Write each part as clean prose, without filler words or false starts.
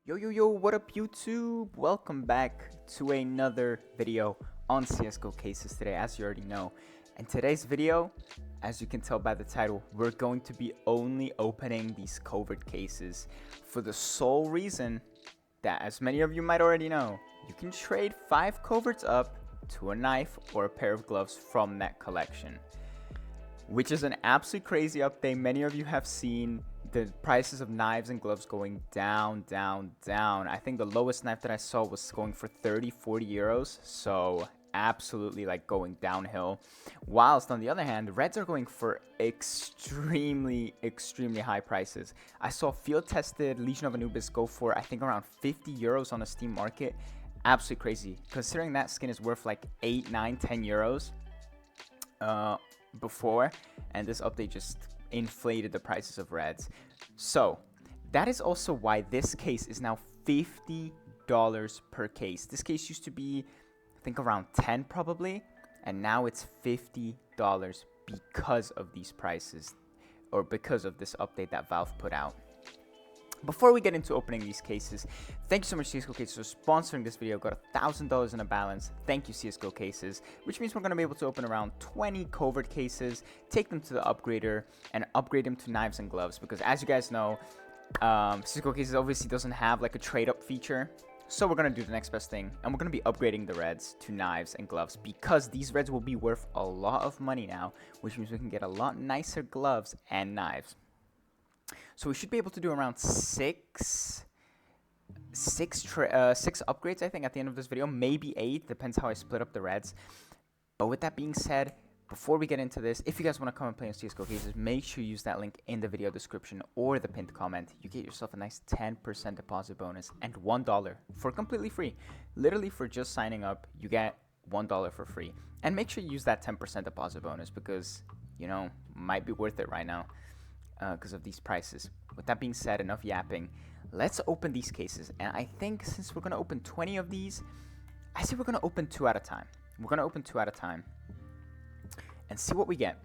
Yo, what up YouTube? Welcome back to another video on CSGO cases today, as you already know. And today's video, as you can tell by the title, we're going to be only opening these covert cases for the sole reason that, as many of you might already know, you can trade 5 coverts up to a knife or a pair of gloves from that collection, which is an absolutely crazy update. Many of you have seen the prices of knives and gloves going down. I think the lowest knife that I saw was going for 30-40 euros, so absolutely like going downhill. Whilst on the other hand, reds are going for extremely high prices. I saw field tested Legion of Anubis go for I think around 50 euros on the Steam market. Absolutely crazy, considering that skin is worth like 8, 9, 10 euros before, and this update just inflated the prices of reds. So that is also why this case is now $50 per case. This case used to be I think around 10 probably, and now it's $50 because of these prices, or because of this update that Valve put out. Before we get into opening these cases, thank you so much CSGO Cases for sponsoring this video. Got $1,000 in a balance. Thank you CSGO Cases, which means we're going to be able to open around 20 covert cases, take them to the upgrader, and upgrade them to knives and gloves. Because as you guys know, CSGO Cases obviously doesn't have like a trade up feature. So we're going to do the next best thing, and we're going to be upgrading the reds to knives and gloves, because these reds will be worth a lot of money now, which means we can get a lot nicer gloves and knives. So we should be able to do around six upgrades, I think, at the end of this video. Maybe 8, depends how I split up the reds. But with that being said, before we get into this, if you guys want to come and play on CSGO Cases, make sure you use that link in the video description or the pinned comment. You get yourself a nice 10% deposit bonus and $1 for completely free. Literally, for just signing up, you get $1 for free. And make sure you use that 10% deposit bonus, because, you know, might be worth it right now because of these prices. With that being said, enough yapping. Let's open these cases. And I think since we're going to open 20 of these, I say we're going to open 2 at a time. We're going to open 2 at a time and see what we get.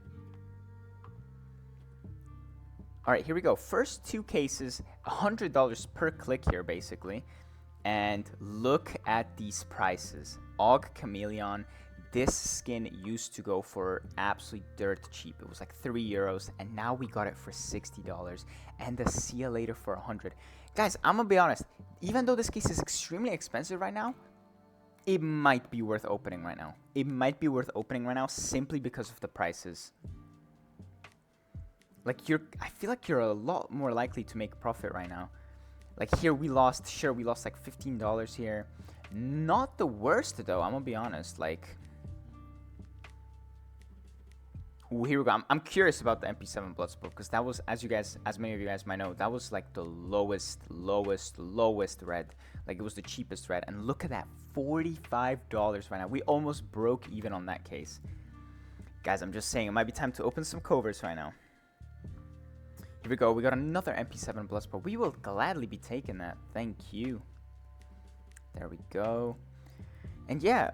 All right, here we go. First 2 cases, $100 per click here, basically. And look at these prices. Og Chameleon. This skin used to go for absolutely dirt cheap. It was like 3 euros, and now we got it for $60. And the See Ya Later for 100. Guys, I'm gonna be honest. Even though this case is extremely expensive right now, it might be worth opening right now. It might be worth opening right now simply because of the prices. Like, I feel like you're a lot more likely to make profit right now. Like here we lost like $15 here. Not the worst though, I'm gonna be honest. Like, ooh, here we go. I'm curious about the MP7 Bloodsport, because that was, as many of you guys might know, that was like the lowest red. Like, it was the cheapest red. And look at that, $45 right now. We almost broke even on that case. Guys, I'm just saying, it might be time to open some coverts right now. Here we go. We got another MP7 Bloodsport. We will gladly be taking that. Thank you. There we go. And yeah,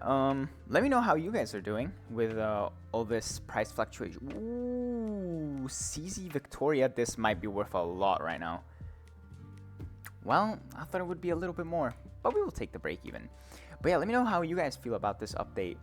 let me know how you guys are doing with all this price fluctuation. Ooh, CZ Victoria. This might be worth a lot right now. Well, I thought it would be a little bit more, but we will take the break even. But yeah, let me know how you guys feel about this update.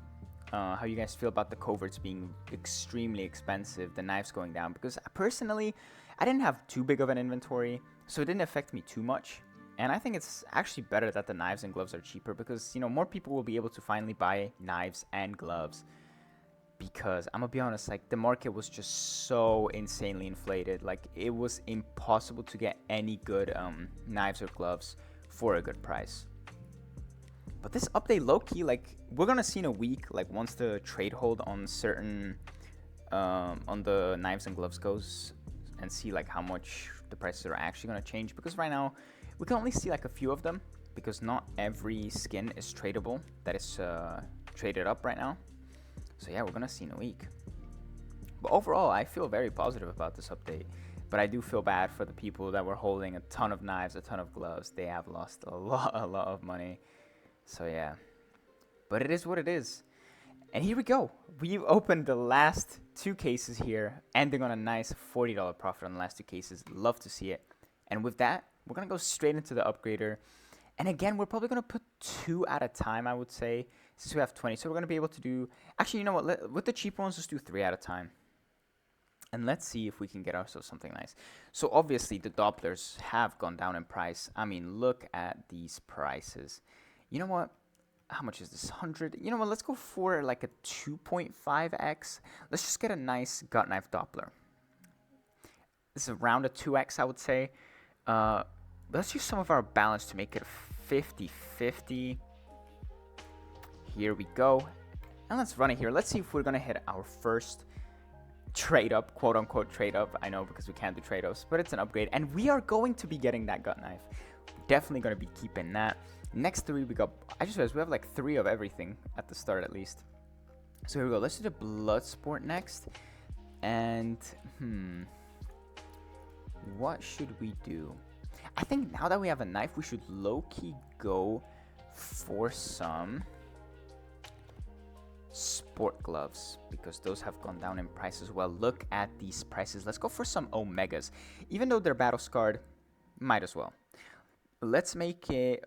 How you guys feel about the coverts being extremely expensive, the knives going down. Because personally, I didn't have too big of an inventory, so it didn't affect me too much. And I think it's actually better that the knives and gloves are cheaper, because, you know, more people will be able to finally buy knives and gloves. Because I'm gonna be honest, like, the market was just so insanely inflated. Like, it was impossible to get any good knives or gloves for a good price. But this update, low-key, like, we're gonna see in a week, like, once the trade hold on certain on the knives and gloves goes, and see like how much the prices are actually gonna change. Because right now we can only see like a few of them, because not every skin is tradable that is traded up right now. So yeah, we're gonna see in a week. But overall, I feel very positive about this update. But I do feel bad for the people that were holding a ton of knives, a ton of gloves. They have lost a lot of money. So yeah, but it is what it is. And here we go. We've opened the last 2 cases here, ending on a nice $40 profit on the last 2 cases. Love to see it. And with that, We're going to go straight into the upgrader. And again, we're probably going to put 2 at a time, I would say, since we have 20. So we're going to be able to do... Actually, you know what? With the cheaper ones, let's do 3 at a time. And let's see if we can get ourselves something nice. So obviously, the Dopplers have gone down in price. I mean, look at these prices. You know what? How much is this? 100? You know what? Let's go for like a 2.5x. Let's just get a nice gut knife Doppler. This is around a 2x, I would say. Let's use some of our balance to make it 50-50. Here we go. And let's run it here. Let's see if we're going to hit our first trade up, quote unquote trade up. I know because we can't do trade ups, but it's an upgrade. And we are going to be getting that gut knife. Definitely going to be keeping that. Next 3 we got, I just realized we have like 3 of everything at the start at least. So here we go. Let's do the Bloodsport next. And, what should we do? I think now that we have a knife, we should low-key go for some sport gloves because those have gone down in price as well. Look at these prices. Let's go for some Omegas. Even though they're battle scarred, might as well. Let's make a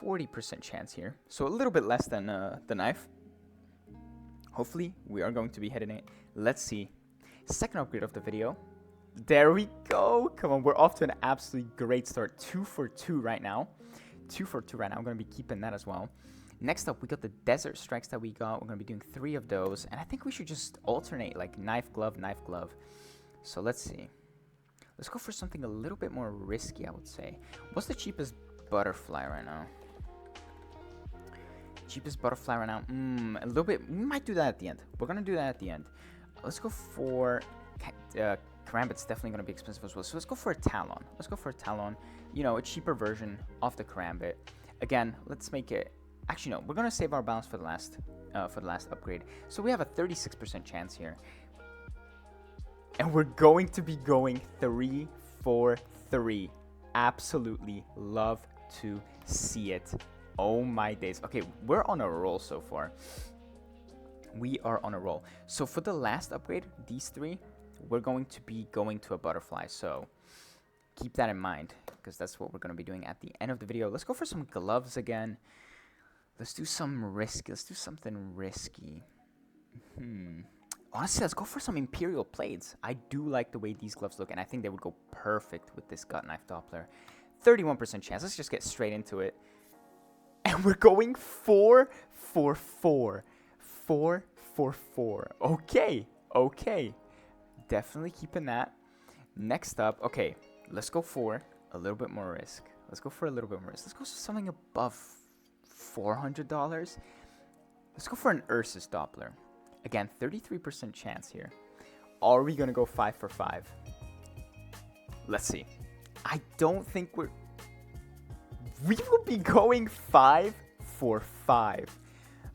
40% chance here. So a little bit less than the knife. Hopefully, we are going to be hitting it. Let's see. Second upgrade of the video. There we go. Come on, we're off to an absolutely great start. 2 for 2 right now. 2 for 2 right now. I'm going to be keeping that as well. Next up, we got the Desert Strikes that we got. We're going to be doing 3 of those. And I think we should just alternate, like knife, glove, knife, glove. So let's see. Let's go for something a little bit more risky, I would say. What's the cheapest butterfly right now? Cheapest butterfly right now? A little bit. We might do that at the end. We're going to do that at the end. Let's go for... Karambit's definitely going to be expensive as well. So let's go for a Talon. Let's go for a Talon. You know, a cheaper version of the Karambit. Again, let's make it... Actually, no. We're going to save our balance for the last upgrade. So we have a 36% chance here. And we're going to be going 3 for 3. Absolutely love to see it. Oh my days. Okay, we're on a roll so far. We are on a roll. So for the last upgrade, these 3... we're going to be going to a butterfly, so keep that in mind because that's what we're going to be doing at the end of the video. Let's go for some gloves again. Let's do some risky. Let's do something risky. Honestly, let's go for some Imperial Plates. I do like the way these gloves look, and I think they would go perfect with this gut knife Doppler. 31% chance. Let's just get straight into it. And we're going 4 for 4. 4 for 4. Okay. Okay. Definitely keeping that. Next up, okay, let's go for a little bit more risk. Let's go for a little bit more risk. Let's go for something above $400. Let's go for an Ursus Doppler. Again, 33% chance here. Are we going to go 5 for 5? Let's see. I don't think we will be going 5 for 5.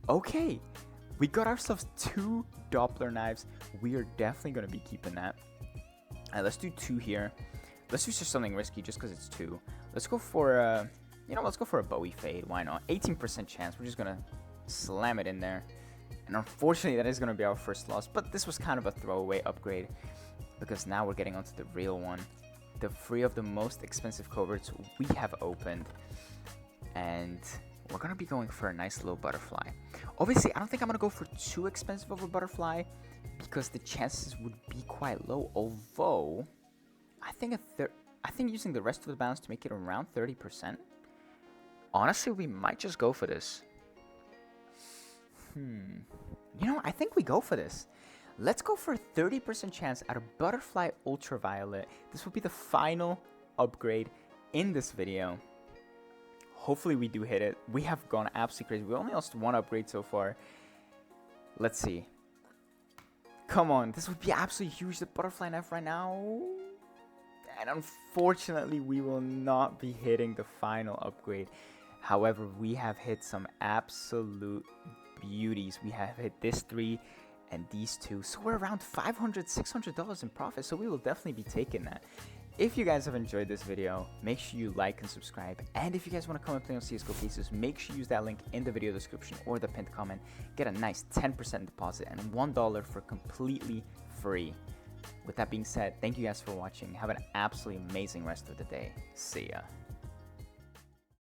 Okay. We got ourselves 2 Doppler knives. We are definitely going to be keeping that. Let's do 2 here. Let's do just something risky just because it's 2. Let's go for, let's go for a Bowie Fade. Why not? 18% chance. We're just going to slam it in there. And unfortunately, that is going to be our first loss. But this was kind of a throwaway upgrade because now we're getting onto the real one. The 3 of the most expensive coverts we have opened. And... we're going to be going for a nice little butterfly. Obviously, I don't think I'm going to go for too expensive of a butterfly because the chances would be quite low. Although, I think using the rest of the balance to make it around 30%. Honestly, we might just go for this. You know, I think we go for this. Let's go for a 30% chance at a Butterfly Ultraviolet. This will be the final upgrade in this video. Hopefully we do hit it. We have gone absolutely crazy. We only lost 1 upgrade so far. Let's see. Come on. This would be absolutely huge. The butterfly knife right now. And unfortunately, we will not be hitting the final upgrade. However, we have hit some absolute beauties. We have hit this 3 and these 2. So we're around $500, $600 in profit. So we will definitely be taking that. If you guys have enjoyed this video, make sure you like and subscribe. And if you guys want to come and play on CSGO Cases, make sure you use that link in the video description or the pinned comment. Get a nice 10% deposit and $1 for completely free. With that being said, thank you guys for watching. Have an absolutely amazing rest of the day. See ya.